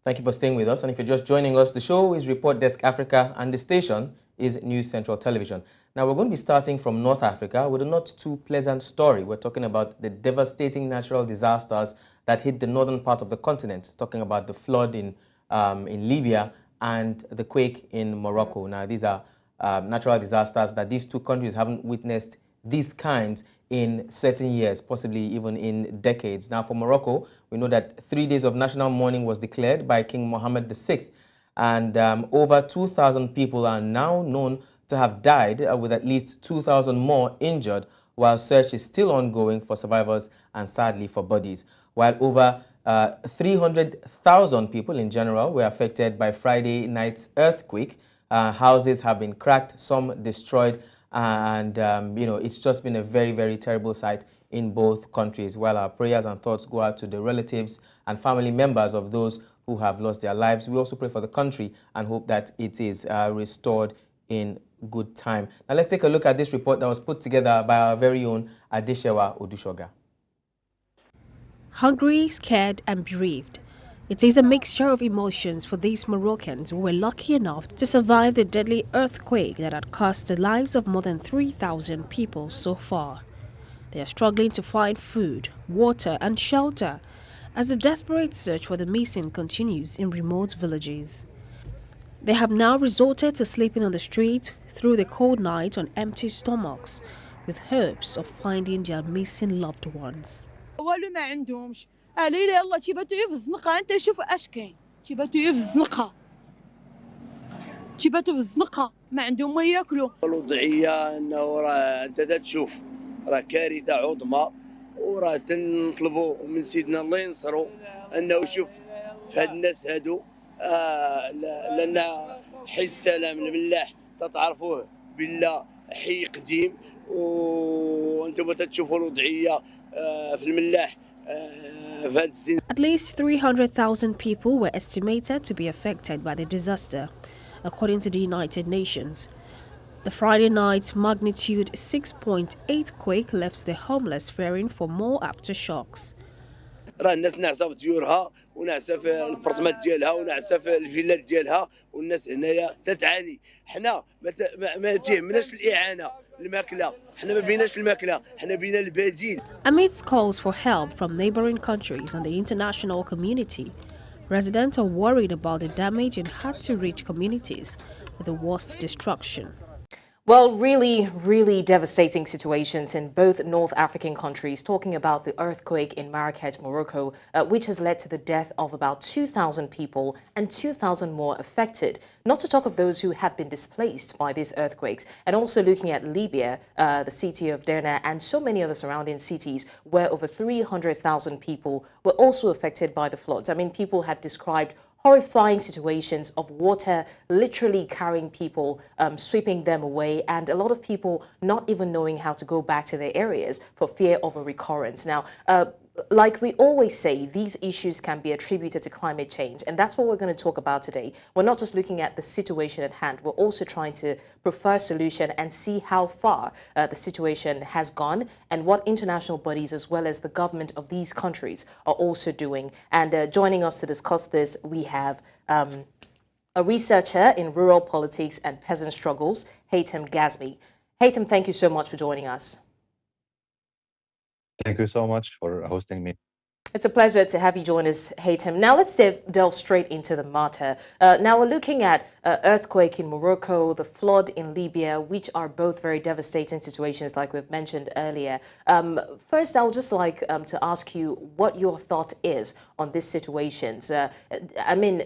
Thank you for staying with us. And if you're just joining us, the show is Report Desk Africa and the station is News Central Television. Now, we're going to be starting from North Africa with a not too pleasant story. We're talking about the devastating natural disasters that hit the northern part of the continent, talking about the flood in Libya and the quake in Morocco. Now, these are natural disasters that these two countries haven't witnessed these kinds in certain years, possibly even in decades. Now, for Morocco, we know that 3 days of national mourning was declared by King Mohammed VI, and over 2,000 people are now known to have died, with at least 2,000 more injured, while search is still ongoing for survivors and sadly for bodies. While over 300,000 people in general were affected by Friday night's earthquake. Houses have been cracked, some destroyed, and it's just been a very, very terrible sight in both countries. While our prayers and thoughts go out to the relatives and family members of those who have lost their lives, we also pray for the country and hope that it is restored in good time. Now let's take a look at this report that was put together by our very own Adesewa Odusoga. Hungry, scared and bereaved. It is a mixture of emotions for these Moroccans who were lucky enough to survive the deadly earthquake that had cost the lives of more than 3,000 people so far. They are struggling to find food, water and shelter as the desperate search for the missing continues in remote villages. They have now resorted to sleeping on the street through the cold night on empty stomachs with hopes of finding their missing loved ones. علي يلا تيباتو في الزنقه انت شوف اش كاين تيباتو في الزنقه تيباتو في الزنقه ما عندهم ما ياكلوا الوضعيه انه راه انت تشوف راه كارثه عظمى وراه تنطلبوا من سيدنا الله ينصروا انه يشوف في هاد الناس هادو لان حي السلام الملاح تتعرفوه بالله حي قديم وانتم تشوفوا الوضعيه في الملاح. At least 300,000 people were estimated to be affected by the disaster, according to the United Nations. The Friday night magnitude 6.8 quake left the homeless fearing for more aftershocks. راه الناس ناعسه في ديورها وناعسه في البرطمات ديالها وناعسه في الفيلات ديالها والناس هنايا تتعاني. حنا ما تيهمناش الاعانه الماكله، حنا ما بيناش الماكله، حنا بينا البديل. Amidst calls for help from neighboring countries and the international community, residents are worried about the damage in hard-to-reach communities with the worst destruction. Well, really devastating situations in both North African countries, talking about the earthquake in Marrakech, Morocco, which has led to the death of about 2,000 people and 2,000 more affected, not to talk of those who have been displaced by these earthquakes. And also looking at Libya, the city of Derna and so many other surrounding cities where over 300,000 people were also affected by the floods. I mean, people have described horrifying situations of water literally carrying people, sweeping them away, and a lot of people not even knowing how to go back to their areas for fear of a recurrence. Now, like we always say, these issues can be attributed to climate change, and that's what we're going to talk about today. We're not just looking at the situation at hand, we're also trying to prefer a solution and see how far the situation has gone and what international bodies as well as the government of these countries are also doing. And joining us to discuss this, we have a researcher in rural politics and peasant struggles, Haithem Gasmi. Haithem, thank you so much for joining us. Thank you so much for hosting me. It's a pleasure to have you join us, Haithem. Now let's delve straight into the matter. Now we're looking at earthquake in Morocco, the flood in Libya, which are both very devastating situations like we've mentioned earlier. First, I would just like to ask you what your thought is on these situations. I mean,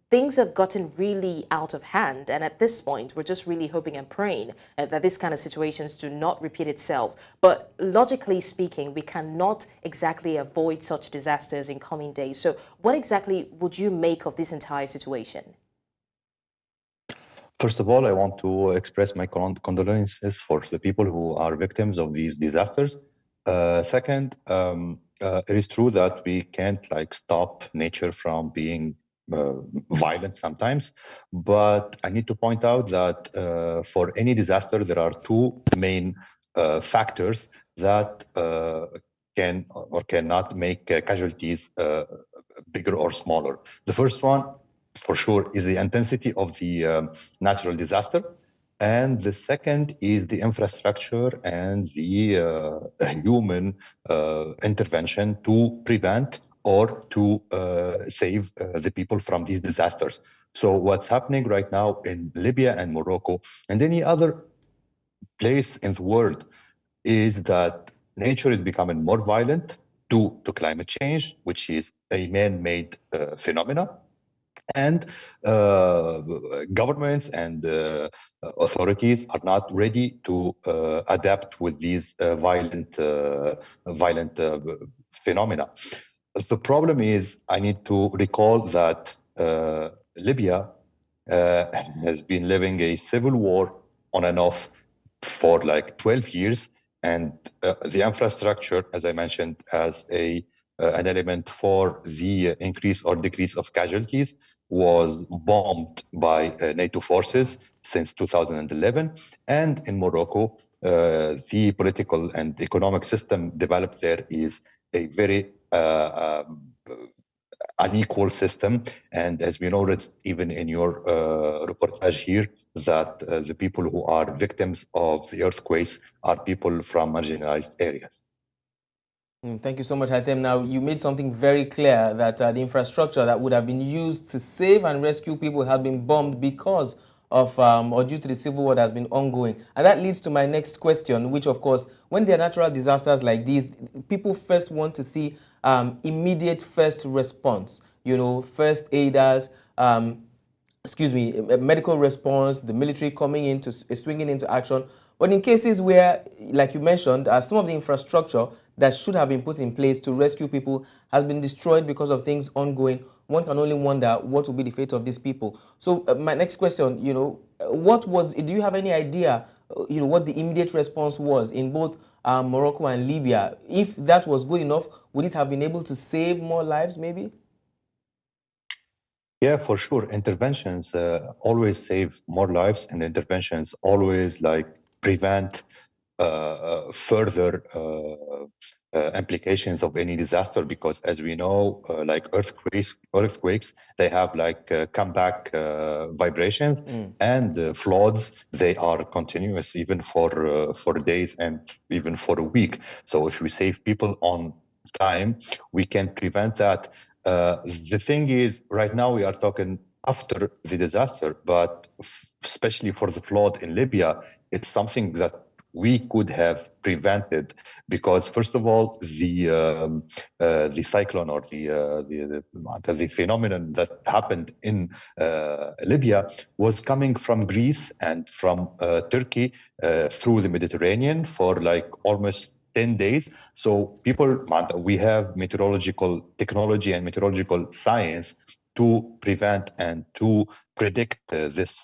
things have gotten really out of hand, and at this point, we're just really hoping and praying that this kind of situations do not repeat itself. But logically speaking, we cannot exactly avoid such disasters in coming days. So what exactly would you make of this entire situation? First of all, I want to express my condolences for the people who are victims of these disasters. Second, it is true that we can't stop nature from being violent sometimes, but I need to point out that for any disaster, there are two main factors that can or cannot make casualties bigger or smaller. The first one, for sure, is the intensity of the natural disaster. And the second is the infrastructure and the human intervention to prevent or to save the people from these disasters. So what's happening right now in Libya and Morocco and any other place in the world is that nature is becoming more violent due to climate change, which is a man-made phenomena. And governments and authorities are not ready to adapt with these violent phenomena. The problem is, I need to recall that Libya has been living a civil war on and off for like 12 years. And the infrastructure, as I mentioned, as an element for the increase or decrease of casualties, was bombed by NATO forces since 2011. And in Morocco, the political and economic system developed there is a very unequal system. And as we noticed, even in your reportage here, that the people who are victims of the earthquakes are people from marginalized areas. Thank you so much, Haithem. Now, you made something very clear that the infrastructure that would have been used to save and rescue people had been bombed because of or due to the civil war that has been ongoing. And that leads to my next question, which, of course, when there are natural disasters like these, people first want to see immediate first response, you know, first aiders, medical response, the military coming into, swinging into action. But in cases where, like you mentioned, some of the infrastructure that should have been put in place to rescue people has been destroyed because of things ongoing, one can only wonder what will be the fate of these people. So my next question, you know, do you have any idea, you know, what the immediate response was in both Morocco and Libya? If that was good enough, would it have been able to save more lives maybe? Yeah, for sure. Interventions always save more lives, and interventions always like prevent further implications of any disaster, because as we know, like earthquakes, they have like comeback vibrations, and floods, they are continuous even for days and even for a week. So if we save people on time, we can prevent that. The thing is, right now we are talking after the disaster, but especially for the flood in Libya, it's something that we could have prevented, because first of all, the cyclone or the phenomenon that happened in Libya was coming from Greece and from Turkey through the Mediterranean for like almost 10 days. So we have meteorological technology and meteorological science to prevent and to predict this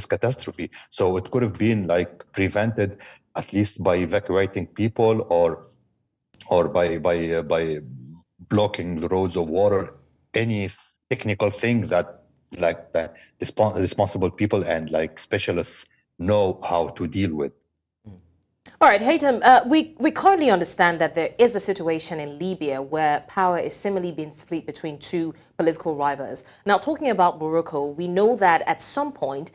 catastrophe. So it could have been like prevented at least by evacuating people or by blocking the roads of water, any technical thing that like that responsible people and like specialists know how to deal with. All right, Haithem, we currently understand that there is a situation in Libya where power is similarly being split between two political rivals. Now, talking about Morocco, we know that at some point,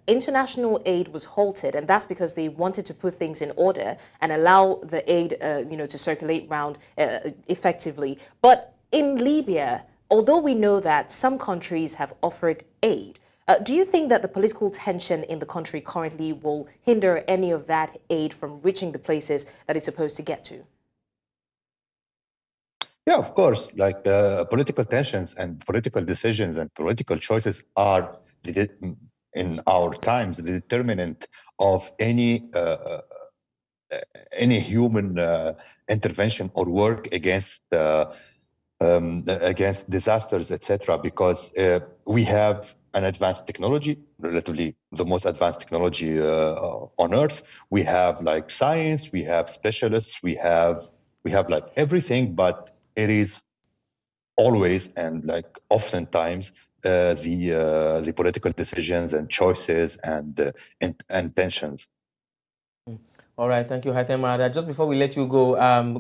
international aid was halted, and that's because they wanted to put things in order and allow the aid, to circulate around effectively. But in Libya, although we know that some countries have offered aid, do you think that the political tension in the country currently will hinder any of that aid from reaching the places that it's supposed to get to? Yeah, of course. Like political tensions and political decisions and political choices are, in our times, the determinant of any human intervention or work against disasters, etc. Because we have an advanced technology, relatively the most advanced technology on Earth. We have like science, we have specialists, we have like everything, but it is always and like oftentimes the political decisions and choices and intentions. All right, thank you, Haithem. Just before we let you go,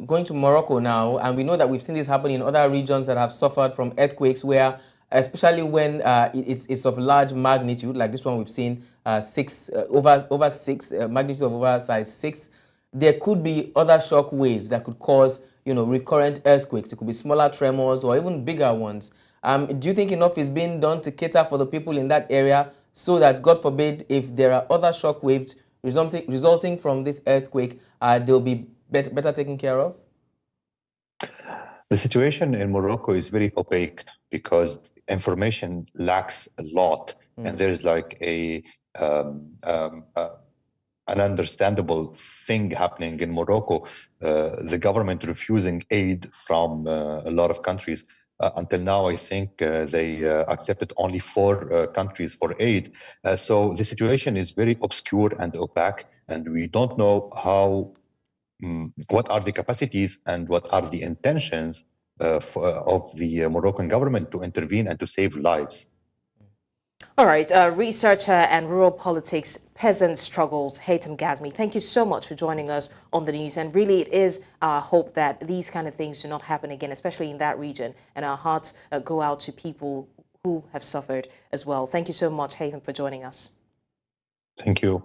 going to Morocco now, and we know that we've seen this happen in other regions that have suffered from earthquakes, where, especially when it's of large magnitude, like this one we've seen, over 6 magnitude of over size 6, there could be other shock waves that could cause, recurrent earthquakes. It could be smaller tremors or even bigger ones. Do you think enough is being done to cater for the people in that area so that, God forbid, if there are other shock waves resulting from this earthquake, they'll be better taken care of? The situation in Morocco is very opaque because information lacks a lot, and there's like an understandable thing happening in Morocco. The government refusing aid from a lot of countries. Until now, I think they accepted only 4 countries for aid. So the situation is very obscure and opaque, and we don't know what are the capacities and what are the intentions of the Moroccan government to intervene and to save lives. All right, researcher and rural politics peasant struggles, Haithem Gasmi, thank you so much for joining us on the news. And really, it is our hope that these kind of things do not happen again, especially in that region. And our hearts go out to people who have suffered as well. Thank you so much, Haithem, for joining us. Thank you.